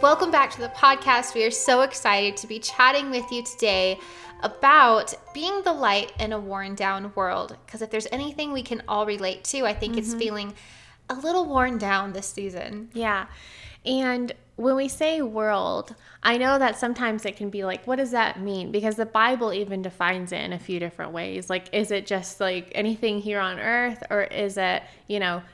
Welcome back to the podcast. We are so excited to be chatting with you today about being the light in a worn down world. Because if there's anything we can all relate to, I think it's feeling a little worn down this season. Yeah. And when we say world, I know that sometimes it can be like, what does that mean? Because the Bible even defines it in a few different ways. Like, is it just like anything here on earth, or is it,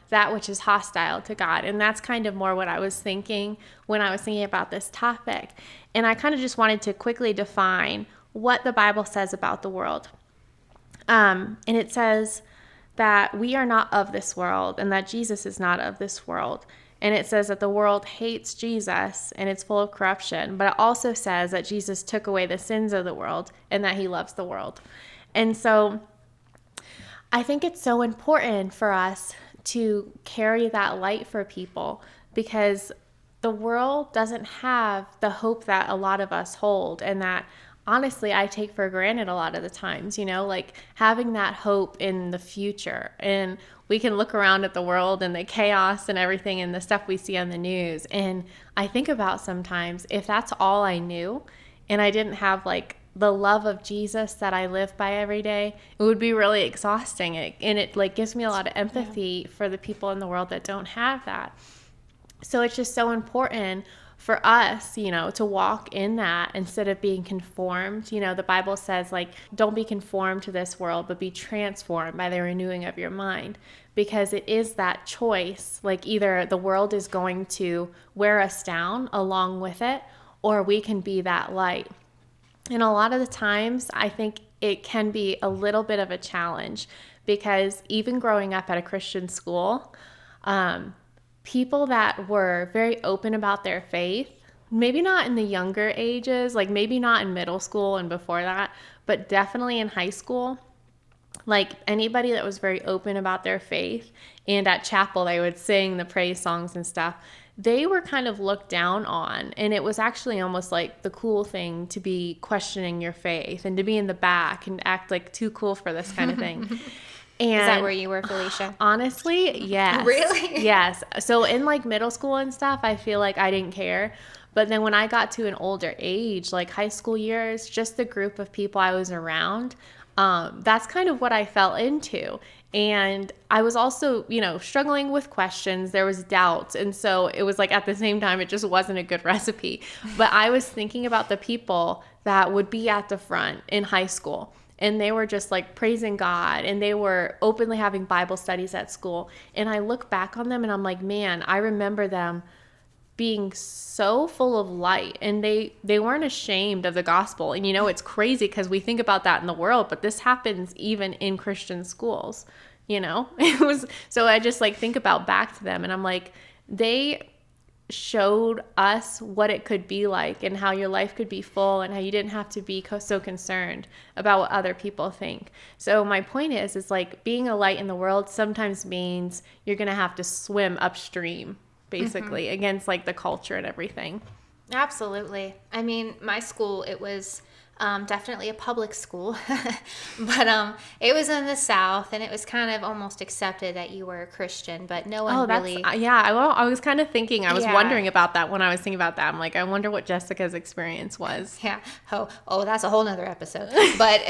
that which is hostile to God? And that's kind of more what I was thinking when I was thinking about this topic. And I kind of just wanted to quickly define what the Bible says about the world. And it says that we are not of this world and that Jesus is not of this world. And it says that the world hates Jesus and it's full of corruption. But it also says that Jesus took away the sins of the world and that he loves the world. And so I think it's so important for us to carry that light for people, because the world doesn't have the hope that a lot of us hold, and that honestly I take for granted a lot of the times, like having that hope in the future. And we can look around at the world and the chaos and everything and the stuff we see on the news, and I think about sometimes, if that's all I knew and I didn't have like the love of Jesus that I live by every day, it would be really exhausting. And it like gives me a lot of empathy for the people in the world that don't have that. So it's just so important for us, to walk in that instead of being conformed. The Bible says, like, don't be conformed to this world, but be transformed by the renewing of your mind, because it is that choice. Like, either the world is going to wear us down along with it, or we can be that light. And a lot of the times, I think it can be a little bit of a challenge, because even growing up at a Christian school, people that were very open about their faith, maybe not in the younger ages, like maybe not in middle school and before that, but definitely in high school, like anybody that was very open about their faith, and at chapel they would sing the praise songs and stuff, they were kind of looked down on. And it was actually almost like the cool thing to be questioning your faith and to be in the back and act like too cool for this kind of thing. And is that where you were, Felicia? Honestly, yes. Really? Yes. So in like middle school and stuff, I feel like I didn't care. But then when I got to an older age, like high school years, just the group of people I was around, that's kind of what I fell into. And I was also, struggling with questions. There was doubts. And so it was like at the same time, it just wasn't a good recipe. But I was thinking about the people that would be at the front in high school. And they were just like praising God, and they were openly having Bible studies at school. And I look back on them and I'm like, man, I remember them being so full of light, and they weren't ashamed of the gospel. And it's crazy because we think about that in the world, but this happens even in Christian schools, it was, so I just like think about back to them, and I'm like, they showed us what it could be like and how your life could be full and how you didn't have to be so concerned about what other people think. So my point is like being a light in the world sometimes means you're going to have to swim upstream, basically, against like the culture and everything. Absolutely. I mean, my school, it was definitely a public school, but it was in the South, and it was kind of almost accepted that you were a Christian, but no one really. Yeah, I was kind of thinking, I was wondering about that when I was thinking about that. I'm like, I wonder what Jessica's experience was. Yeah. Oh, that's a whole nother episode. But,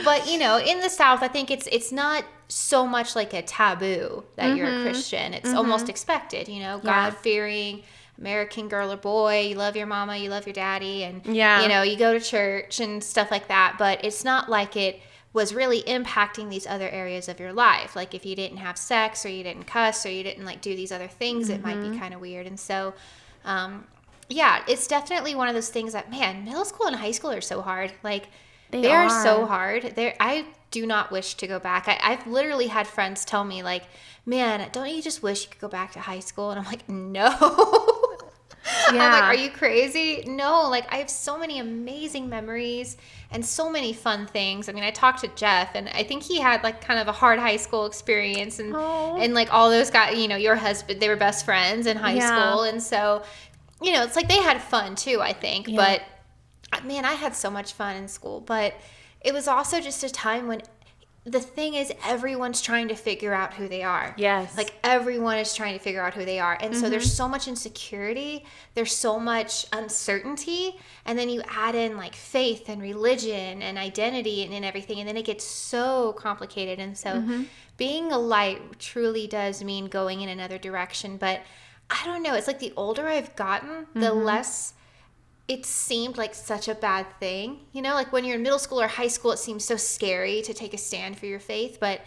but in the South, I think it's not so much like a taboo that you're a Christian. It's almost expected, God-fearing American girl or boy, you love your mama, you love your daddy, and you go to church and stuff like that. But it's not like it was really impacting these other areas of your life. Like if you didn't have sex, or you didn't cuss, or you didn't like do these other things, it might be kind of weird. And so it's definitely one of those things that, man, middle school and high school are so hard. Like they are so hard. I do not wish to go back. I've literally had friends tell me like, man, don't you just wish you could go back to high school? And I'm like, no. Yeah. I'm like, are you crazy? No, like I have so many amazing memories and so many fun things. I mean, I talked to Jeff, and I think he had like kind of a hard high school experience, and like all those guys, your husband, they were best friends in high school. And so, it's like they had fun too, I think. Yeah. But man, I had so much fun in school, but it was also just a time when the thing is, everyone's trying to figure out who they are. Yes. Like, everyone is trying to figure out who they are. And so there's so much insecurity. There's so much uncertainty. And then you add in like faith and religion and identity and everything. And then it gets so complicated. And so being a light truly does mean going in another direction. But I don't know. It's like the older I've gotten, the less it seemed like such a bad thing. You know, like when you're in middle school or high school, it seems so scary to take a stand for your faith. But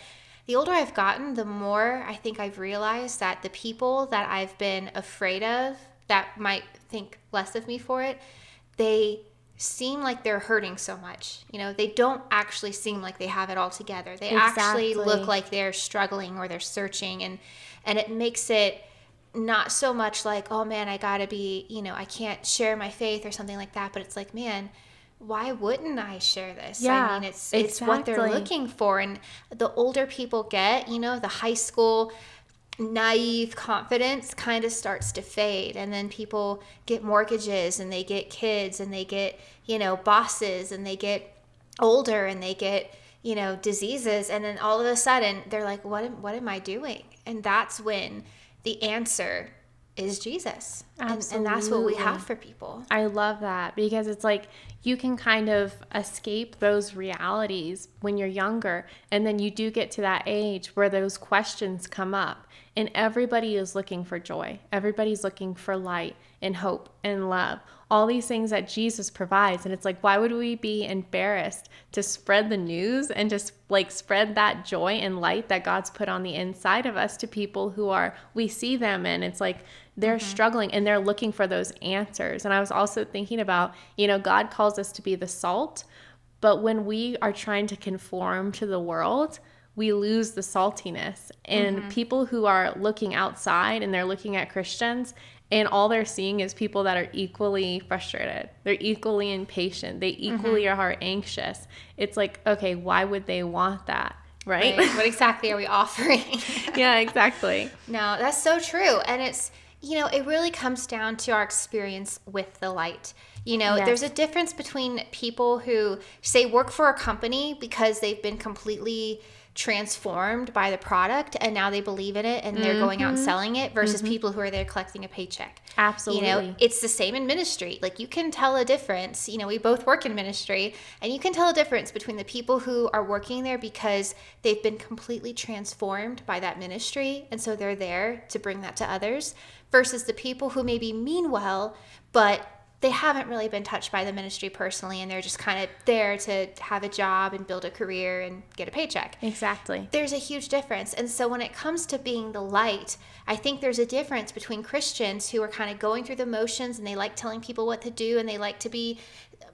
the older I've gotten, the more I think I've realized that the people that I've been afraid of that might think less of me for it, they seem like they're hurting so much. You know, they don't actually seem like they have it all together. They actually look like they're struggling or they're searching. And it makes it not so much like, oh man, I gotta be, you know, I can't share my faith or something like that, but it's like, man, why wouldn't I share this? Yeah, I mean, it's what they're looking for. And the older people get, you know, the high school naive confidence kind of starts to fade, and then people get mortgages and they get kids and they get, you know, bosses, and they get older and they get, you know, diseases, and then all of a sudden they're like, what am I doing? And that's when the answer is Jesus. And that's what we have for people. I love that, because it's like you can kind of escape those realities when you're younger, and then you do get to that age where those questions come up, and everybody is looking for joy. Everybody's looking for light and hope and love. All these things that Jesus provides. And it's like, why would we be embarrassed to spread the news and just like spread that joy and light that God's put on the inside of us to people who we see them, and it's like they're struggling and they're looking for those answers. And I was also thinking about, you know, God calls us to be the salt, but when we are trying to conform to the world, we lose the saltiness. And people who are looking outside and they're looking at Christians, and all they're seeing is people that are equally frustrated. They're equally impatient. They equally are anxious. It's like, okay, why would they want that? Right? What exactly are we offering? Yeah, exactly. No, that's so true. And it's, you know, it really comes down to our experience with the light. You know, there's a difference between people who say work for a company because they've been completely transformed by the product and now they believe in it and they're going out and selling it, versus people who are there collecting a paycheck. Absolutely. You know, it's the same in ministry. Like, you can tell a difference. You know, we both work in ministry, and you can tell a difference between the people who are working there because they've been completely transformed by that ministry, and so they're there to bring that to others, versus the people who maybe mean well, but they haven't really been touched by the ministry personally, and they're just kind of there to have a job and build a career and get a paycheck. Exactly. There's a huge difference. And so when it comes to being the light, I think there's a difference between Christians who are kind of going through the motions and they like telling people what to do, and they like to be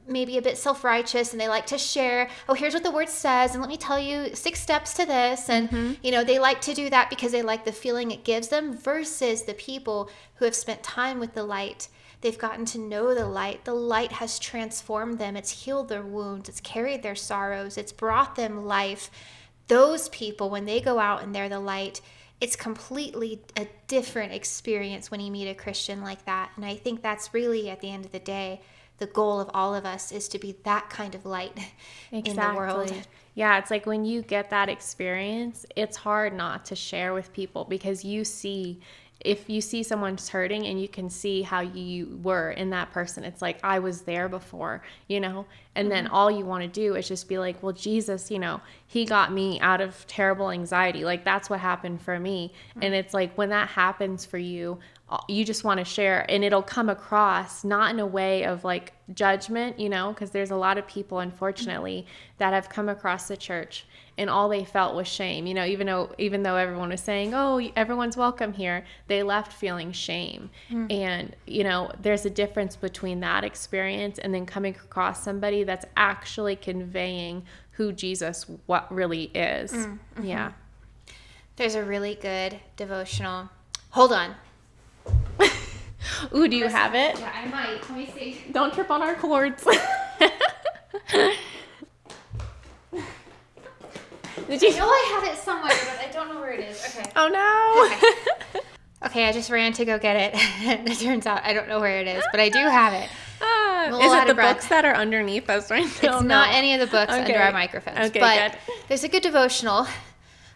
maybe a bit self-righteous, and they like to share, oh, here's what the word says, and let me tell you 6 steps to this. And, you know, they like to do that because they like the feeling it gives them, versus the people who have spent time with the light. They've gotten to know the light. The light has transformed them. It's healed their wounds. It's carried their sorrows. It's brought them life. Those people, when they go out and they're the light, it's completely a different experience when you meet a Christian like that. And I think that's really, at the end of the day, the goal of all of us, is to be that kind of light in the world. Yeah, it's like when you get that experience, it's hard not to share with people, because if you see someone's hurting and you can see how you were in that person, it's like, I was there before, you know? And then all you want to do is just be like, well, Jesus, you know, he got me out of terrible anxiety. Like, that's what happened for me. And it's like, when that happens for you, you just want to share, and it'll come across not in a way of like judgment, you know, because there's a lot of people, unfortunately, that have come across the church and all they felt was shame, you know, even though everyone was saying, oh, everyone's welcome here, they left feeling shame. And, you know, there's a difference between that experience and then coming across somebody that's actually conveying who Jesus what really is. Yeah. There's a really good devotional. Hold on. Ooh, do you have it? Yeah, I might. Let me see. Don't trip on our cords. Did you? I know I have it somewhere, but I don't know where it is. Okay. Oh no. Okay, I just ran to go get it, and it turns out I don't know where it is, but I do have it. that? I'm a Is little it out the of breath. books that are underneath us right now? It's not any of the books Okay. under our microphones. Okay, but good. there's a good devotional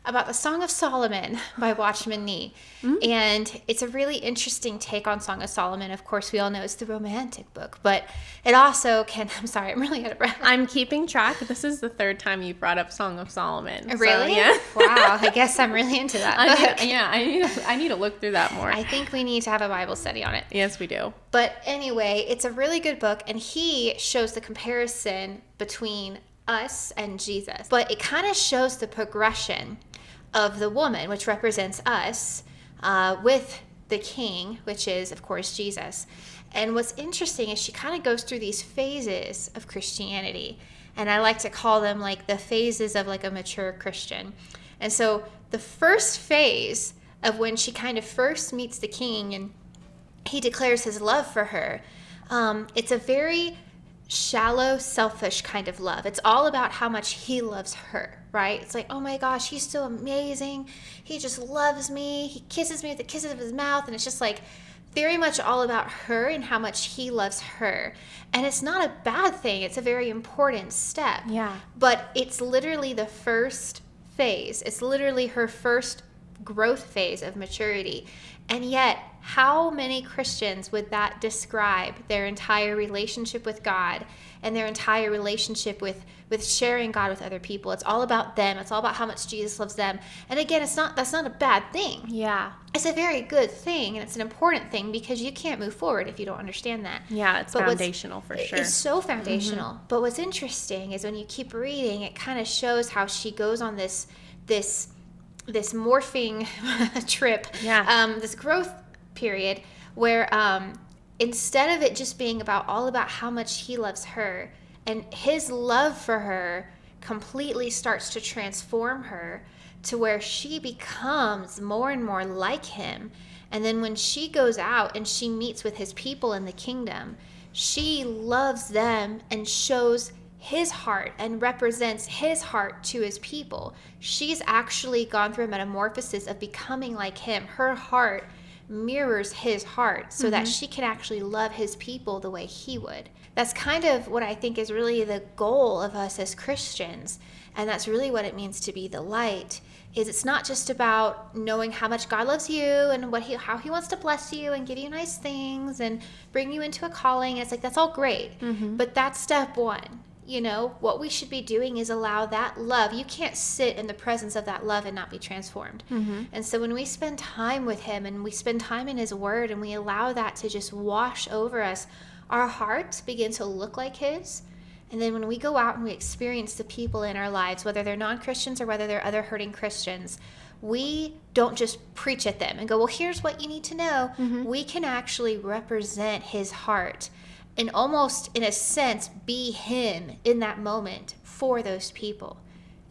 about the Song of Solomon by Watchman Nee. And it's a really interesting take on Song of Solomon. Of course, we all know it's the romantic book, but it also can, I'm sorry, I'm really out of breath. I'm keeping track. This is the third time you brought up Song of Solomon. Really? So, yeah. Wow. I guess I'm really into that book. I need to look through that more. I think we need to have a Bible study on it. Yes, we do. But anyway, it's a really good book, and he shows the comparison between us and Jesus. But it kind of shows the progression of the woman, which represents us, with the king, which is, of course, Jesus. And what's interesting is she kind of goes through these phases of Christianity. And I like to call them like the phases of like a mature Christian. And so the first phase of when she kind of first meets the king and he declares his love for her, it's a very shallow, selfish kind of love. It's all about how much he loves her, right? It's like, oh my gosh, he's so amazing. He just loves me. He kisses me with the kisses of his mouth. And it's just like very much all about her and how much he loves her. And it's not a bad thing. It's a very important step. Yeah. But it's literally the first phase. It's literally her first growth phase of maturity. And yet, how many Christians would that describe their entire relationship with God and their entire relationship with sharing God with other people? It's all about them. It's all about how much Jesus loves them. And again, that's not a bad thing. Yeah. It's a very good thing, and it's an important thing because you can't move forward if you don't understand that. Yeah, it's foundational for sure. It's so foundational. Mm-hmm. But what's interesting is when you keep reading, it kind of shows how she goes on this morphing trip, this growth period where instead of it just being all about how much he loves her and his love for her completely starts to transform her to where she becomes more and more like him. And then when she goes out and she meets with his people in the kingdom, she loves them and shows his heart and represents his heart to his people. She's actually gone through a metamorphosis of becoming like him. Her heart mirrors his heart so that she can actually love his people the way he would. That's kind of what I think is really the goal of us as Christians. And that's really what it means to be the light. Is it's not just about knowing how much God loves you and how he wants to bless you and give you nice things and bring you into a calling. It's like, that's all great. But that's step one. You know, what we should be doing is allow that love. You can't sit in the presence of that love and not be transformed. And so when we spend time with him and we spend time in his word and we allow that to just wash over us, our hearts begin to look like his. And then when we go out and we experience the people in our lives, whether they're non-Christians or whether they're other hurting Christians, we don't just preach at them and go, well, here's what you need to know. We can actually represent his heart and almost, in a sense, be him in that moment for those people.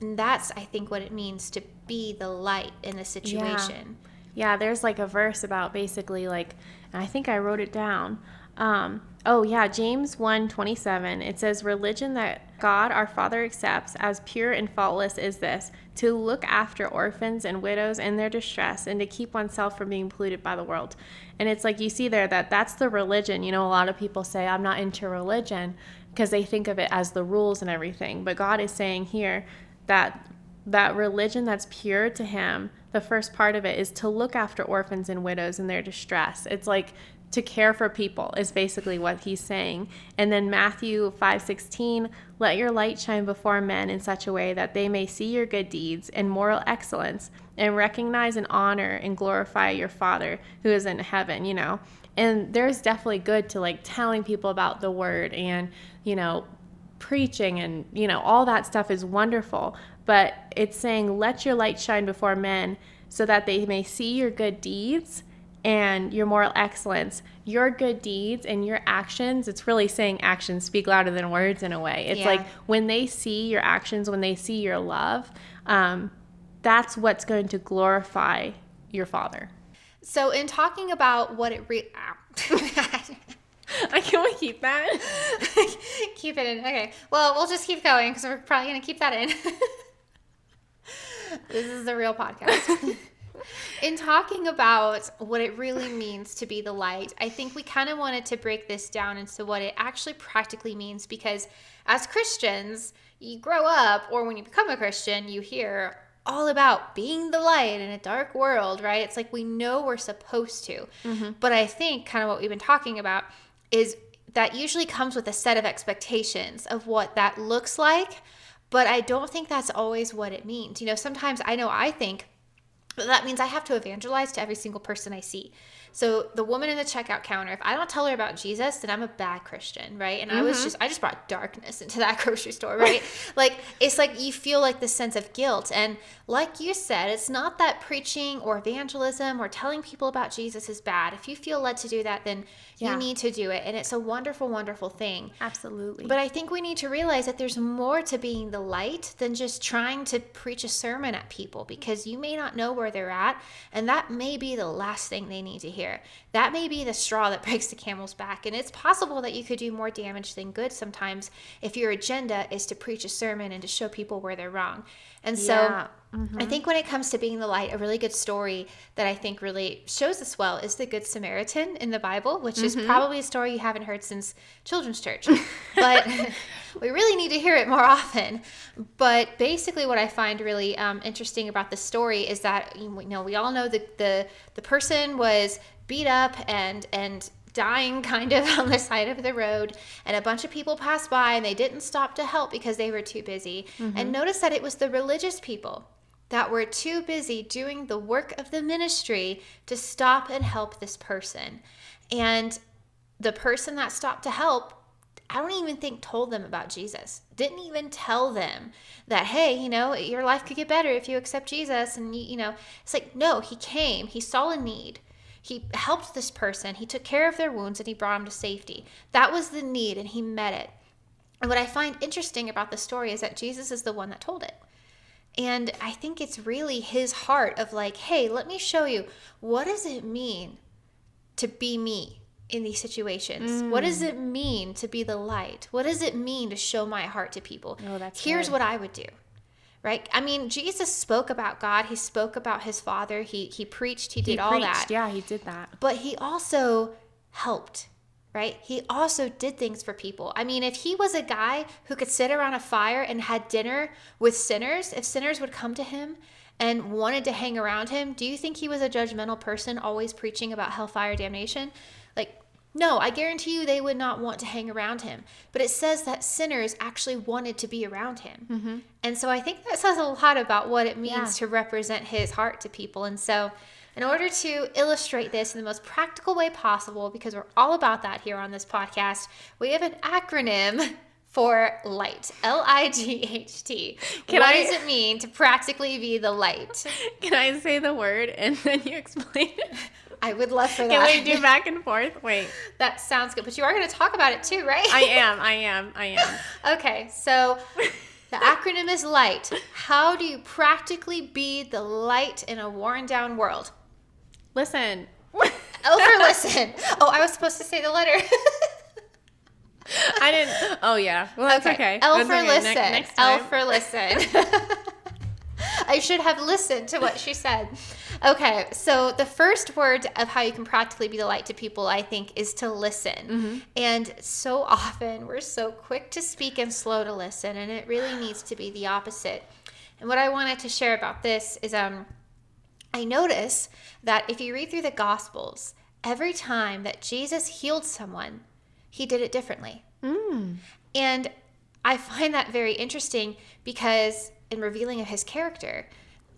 And that's, I think, what it means to be the light in a situation. Yeah, there's like a verse about basically like, and I think I wrote it down. James 1:27. It says, religion that God our Father accepts as pure and faultless is this, to look after orphans and widows in their distress and to keep oneself from being polluted by the world. And it's like you see there that's the religion. You know, a lot of people say, I'm not into religion because they think of it as the rules and everything. But God is saying here that religion that's pure to him, the first part of it is to look after orphans and widows in their distress. It's like to care for people is basically what he's saying. And then Matthew 5:16, let your light shine before men in such a way that they may see your good deeds and moral excellence and recognize and honor and glorify your Father who is in heaven, you know. And there's definitely good to like telling people about the word and, you know, preaching and, you know, all that stuff is wonderful. But it's saying, let your light shine before men so that they may see your good deeds and your moral excellence, your good deeds and your actions. It's really saying actions speak louder than words in a way. It's like when they see your actions, when they see your love, that's what's going to glorify your Father. So in talking about what it Can we keep that? Keep it in. Okay. Well, we'll just keep going because we're probably going to keep that in. This is the real podcast. In talking about what it really means to be the light, I think we kind of wanted to break this down into what it actually practically means, because as Christians, you grow up, or when you become a Christian, you hear all about being the light in a dark world, right? It's like we know we're supposed to. But I think kind of what we've been talking about is that usually comes with a set of expectations of what that looks like, but I don't think that's always what it means. Sometimes I think that means I have to evangelize to every single person I see. So the woman in the checkout counter, if I don't tell her about Jesus, then I'm a bad Christian, right? And I just brought darkness into that grocery store, right? It's like you feel like this sense of guilt. And like you said, it's not that preaching or evangelism or telling people about Jesus is bad. If you feel led to do that, then you need to do it. And it's a wonderful, wonderful thing. Absolutely. But I think we need to realize that there's more to being the light than just trying to preach a sermon at people, because you may not know where they're at, and that may be the last thing they need to hear. That may be the straw that breaks the camel's back, and it's possible that you could do more damage than good sometimes if your agenda is to preach a sermon and to show people where they're wrong. And so I think when it comes to being the light, a really good story that I think really shows this well is the Good Samaritan in the Bible, which is probably a story you haven't heard since children's church, but we really need to hear it more often. But basically what I find really interesting about the story is that, we all know the person was beat up and dying kind of on the side of the road, and a bunch of people passed by and they didn't stop to help because they were too busy. And notice that it was the religious people that were too busy doing the work of the ministry to stop and help this person. And the person that stopped to help, I don't even think told them about Jesus. Didn't even tell them that, hey, your life could get better if you accept Jesus. And, it's like, no, he came, he saw a need. He helped this person. He took care of their wounds and he brought them to safety. That was the need, and he met it. And what I find interesting about the story is that Jesus is the one that told it. And I think it's really his heart of like, hey, let me show you, what does it mean to be me in these situations? What does it mean to be the light? What does it mean to show my heart to people? Here's what I would do. Right? I mean, Jesus spoke about God. He spoke about his Father. He preached. He did all that. Yeah, he did that. But he also helped, right? He also did things for people. I mean, if he was a guy who could sit around a fire and had dinner with sinners, if sinners would come to him and wanted to hang around him, do you think he was a judgmental person always preaching about hellfire damnation? No, I guarantee you they would not want to hang around him. But it says that sinners actually wanted to be around him. And so I think that says a lot about what it means to represent his heart to people. And so in order to illustrate this in the most practical way possible, because we're all about that here on this podcast, we have an acronym for LIGHT, LIGHT. What does it mean to practically be the light? Can I say the word and then you explain it? I would love for that. Can we do back and forth? Wait. That sounds good. But you are going to talk about it too, right? I am. Okay, so the acronym is LIGHT. How do you practically be the light in a worn down world? Listen. L for listen. Oh, I was supposed to say the letter. I didn't. Oh, yeah. Well, that's okay. L that's for okay. listen. Next time. L for listen. I should have listened to what she said. Okay, so the first word of how you can practically be the light to people, I think, is to listen. And so often we're so quick to speak and slow to listen, and it really needs to be the opposite. And what I wanted to share about this is I notice that if you read through the Gospels, every time that Jesus healed someone, he did it differently. And I find that very interesting because in revealing of his character,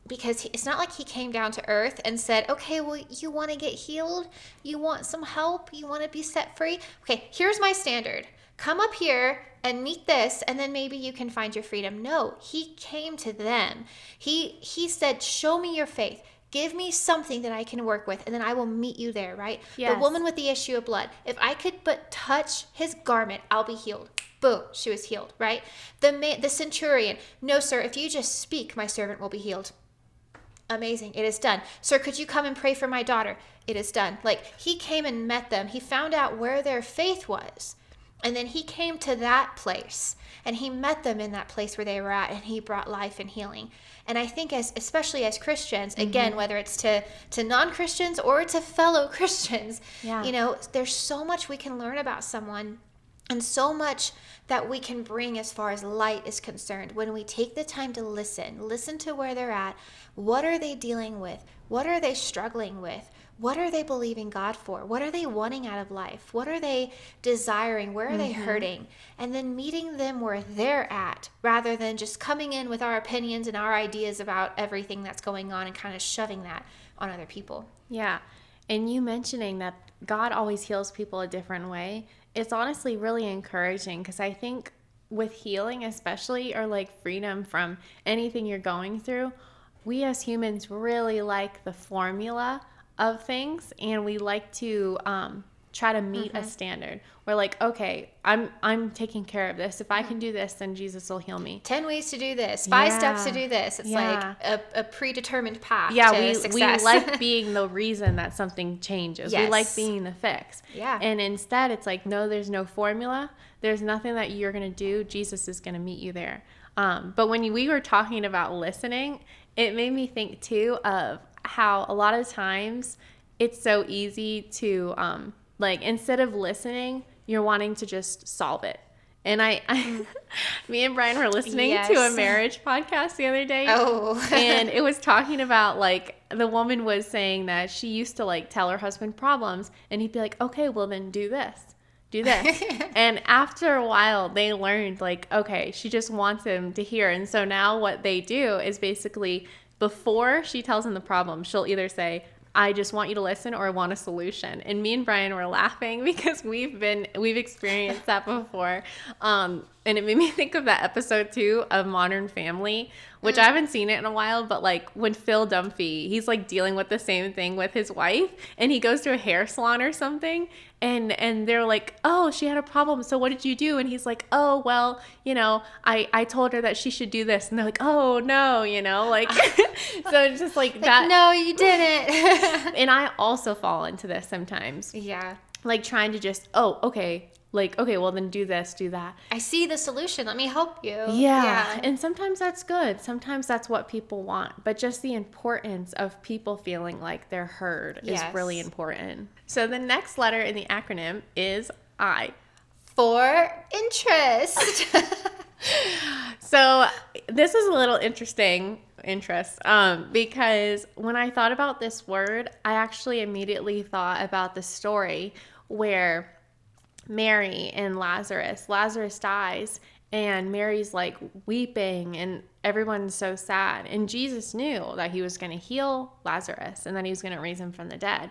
because it's not like he came down to earth and said, okay, well, you want to get healed? You want some help? You want to be set free? Okay, here's my standard. Come up here and meet this, and then maybe you can find your freedom. No, he came to them. He said, show me your faith. Give me something that I can work with, and then I will meet you there, right? Yes. The woman with the issue of blood. If I could but touch his garment, I'll be healed. Boom, she was healed, right? The centurion. No, sir, if you just speak, my servant will be healed. Amazing. It is done. Sir, could you come and pray for my daughter? It is done. Like, he came and met them. He found out where their faith was. And then he came to that place and he met them in that place where they were at, and he brought life and healing. And I think especially as Christians, again, whether it's to non-Christians or to fellow Christians, there's so much we can learn about someone, and so much that we can bring as far as light is concerned when we take the time to listen to where they're at. What are they dealing with? What are they struggling with? What are they believing God for? What are they wanting out of life? What are they desiring? Where are they hurting? And then meeting them where they're at, rather than just coming in with our opinions and our ideas about everything that's going on and kind of shoving that on other people. Yeah. And you mentioning that God always heals people a different way, it's honestly really encouraging, because I think with healing especially, or like freedom from anything you're going through, we as humans really like the formula of things, and we like to try to meet a standard. We're like, okay, I'm taking care of this. If I can do this, then Jesus will heal me. 10 ways to do this, 5 steps to do this. It's like a predetermined path to success. We like being the reason that something changes. Yes. We like being the fix. Yeah. And instead, it's like, no, there's no formula. There's nothing that you're going to do. Jesus is going to meet you there. But when we were talking about listening, it made me think too of how a lot of times it's so easy to like, instead of listening, you're wanting to just solve it. And me and Brian were listening to a marriage podcast the other day. Oh. And it was talking about, like, the woman was saying that she used to, like, tell her husband problems, and he'd be like, okay, well then do this. And after a while, they learned, like, okay, she just wants him to hear. And so now what they do is basically, before she tells him the problem, she'll either say, I just want you to listen, or I want a solution. And me and Brian were laughing because we've experienced that before. And it made me think of that episode too of Modern Family, which I haven't seen it in a while, but like when Phil Dunphy, he's like dealing with the same thing with his wife, and he goes to a hair salon or something, and they're like, oh, she had a problem, so what did you do? And he's like, oh, well, I told her that she should do this. And they're like, oh no, like, so it's just like that. No, you didn't. And I also fall into this sometimes. Yeah. Like trying to just, oh, okay. Like, okay, well then do this, do that. I see the solution. Let me help you. Yeah. And sometimes that's good. Sometimes that's what people want. But just the importance of people feeling like they're heard is really important. So the next letter in the acronym is I. For interest. So this is a little interest, because when I thought about this word, I actually immediately thought about the story where Mary and Lazarus dies, and Mary's like weeping, and everyone's so sad. And Jesus knew that he was going to heal Lazarus and then he was going to raise him from the dead.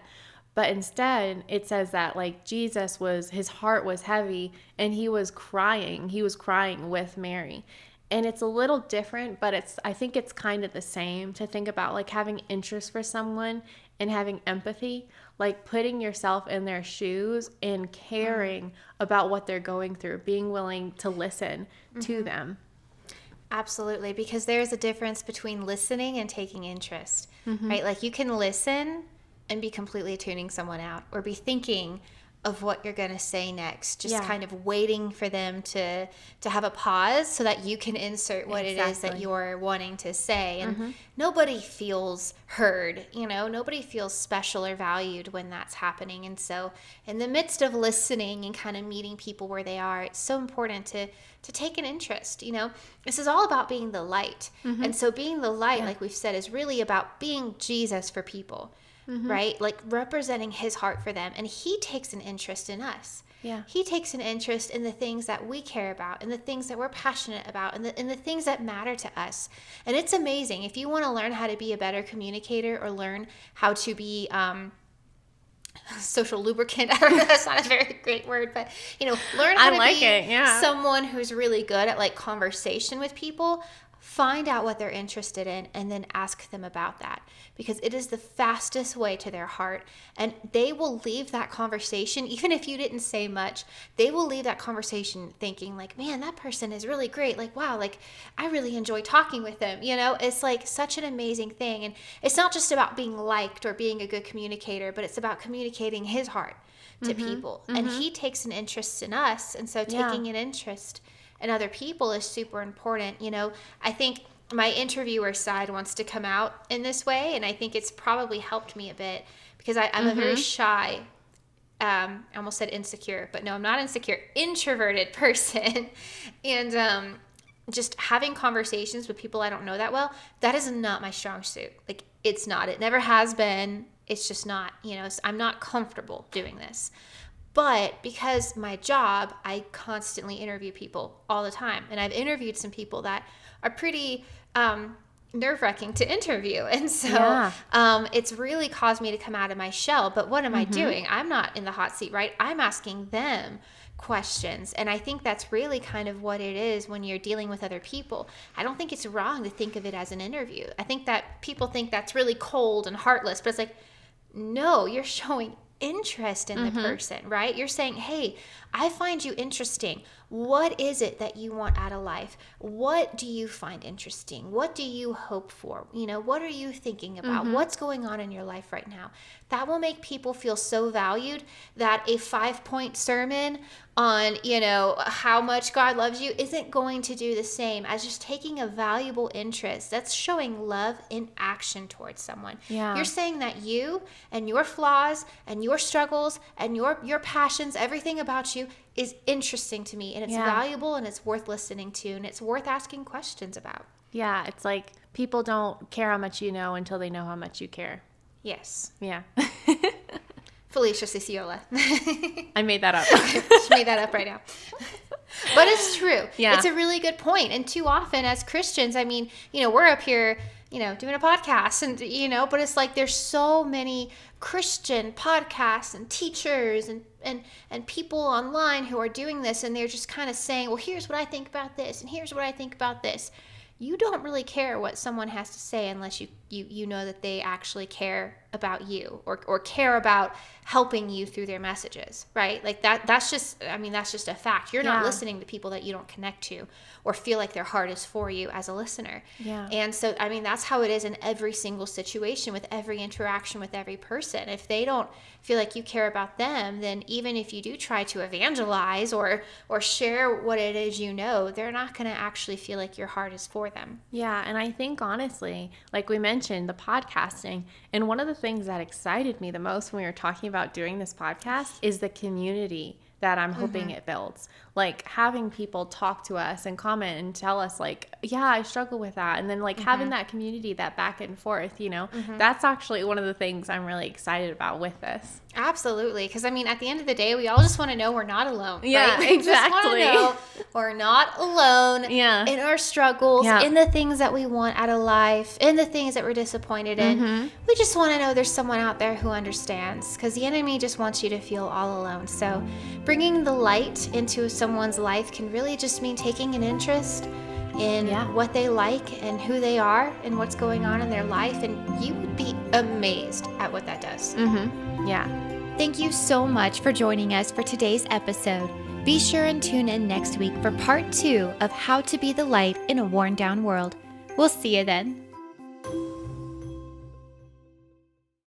But instead, it says that like his heart was heavy, and he was crying. He was crying with Mary. And it's a little different, but I think it's kind of the same to think about, like having interest for someone and having empathy, like putting yourself in their shoes and caring about what they're going through, being willing to listen to them. Absolutely, because there's a difference between listening and taking interest, right? Like you can listen and be completely tuning someone out, or be thinking of what you're going to say next, just kind of waiting for them to have a pause so that you can insert what it is that you're wanting to say. And nobody feels heard, nobody feels special or valued when that's happening. And so in the midst of listening and kind of meeting people where they are, it's so important to take an interest. This is all about being the light. And so being the light, like we've said, is really about being Jesus for people. Right? Like representing his heart for them. And he takes an interest in us. Yeah. He takes an interest in the things that we care about, and the things that we're passionate about, and the things that matter to us. And it's amazing. If you want to learn how to be a better communicator, or learn how to be social lubricant, I don't know, that's not a very great word, but learn how to be someone who's really good at like conversation with people. Find out what they're interested in, and then ask them about that, because it is the fastest way to their heart. And they will leave that conversation, even if you didn't say much, they will leave that conversation thinking like, man, that person is really great. Like, wow, like I really enjoy talking with them. It's like such an amazing thing. And it's not just about being liked or being a good communicator, but it's about communicating his heart. to people. And he takes an interest in us. And so taking an interest in other people is super important. You know, I think my interviewer side wants to come out in this way. And I think it's probably helped me a bit because I'm a very shy, I almost said insecure, but no, I'm not insecure, introverted person. And just having conversations with people I don't know that well, that is not my strong suit. Like, it's not. It never has been. It's just not, you know, I'm not comfortable doing this. But because my job, I constantly interview people all the time. And I've interviewed some people that are pretty nerve-wracking to interview. And so it's really caused me to come out of my shell. But what am I doing? I'm not in the hot seat, right? I'm asking them questions. And I think that's really kind of what it is when you're dealing with other people. I don't think it's wrong to think of it as an interview. I think that people think that's really cold and heartless, but it's like, no, you're showing interest in the person, right? You're saying, hey, I find you interesting. What is it that you want out of life? What do you find interesting? What do you hope for? You know, what are you thinking about? What's going on in your life right now? That will make people feel so valued that a 5-point sermon on, you know, how much God loves you isn't going to do the same as just taking a valuable interest. That's showing love in action towards someone. Yeah. You're saying that you and your flaws and your struggles and your passions, everything about you is interesting to me, and it's valuable, and it's worth listening to, and it's worth asking questions about. Yeah, it's like people don't care how much you know until they know how much you care. Yes. Yeah. Felicia Ciciola. I made that up. She made that up right now. But it's true. Yeah. It's a really good point. And too often as Christians, I mean, you know, we're up here, you know, doing a podcast and, you know, but it's like there's so many Christian podcasts and teachers and people online who are doing this, and they're just kind of saying, well, here's what I think about this, and here's what I think about this. You don't really care what someone has to say unless you know that they actually care about you or care about helping you through their messages, right? Like that's just a fact. You're not listening to people that you don't connect to or feel like their heart is for you as a listener. Yeah. And so, I mean, that's how it is in every single situation, with every interaction with every person. If they don't feel like you care about them, then even if you do try to evangelize or share what it is you know, they're not going to actually feel like your heart is for them. Yeah, and I think honestly, like we mentioned, the podcasting, and one of the things that excited me the most when we were talking about doing this podcast is the community that I'm hoping it builds. Like having people talk to us and comment and tell us like, yeah, I struggle with that. And then like having that community, that back and forth, you know, that's actually one of the things I'm really excited about with this. Absolutely. Because I mean, at the end of the day, we all just want to know we're not alone. Yeah, right? We exactly. just want to know we're not alone in our struggles, in the things that we want out of life, in the things that we're disappointed in. We just want to know there's someone out there who understands, because the enemy just wants you to feel all alone. So bringing the light into someone's life can really just mean taking an interest in what they like and who they are and what's going on in their life, and you would be amazed at what that does. Yeah. Thank you so much for joining us for today's episode. Be sure and tune in next week for part 2 of How to Be the Light in a Worn Down World. We'll see you then.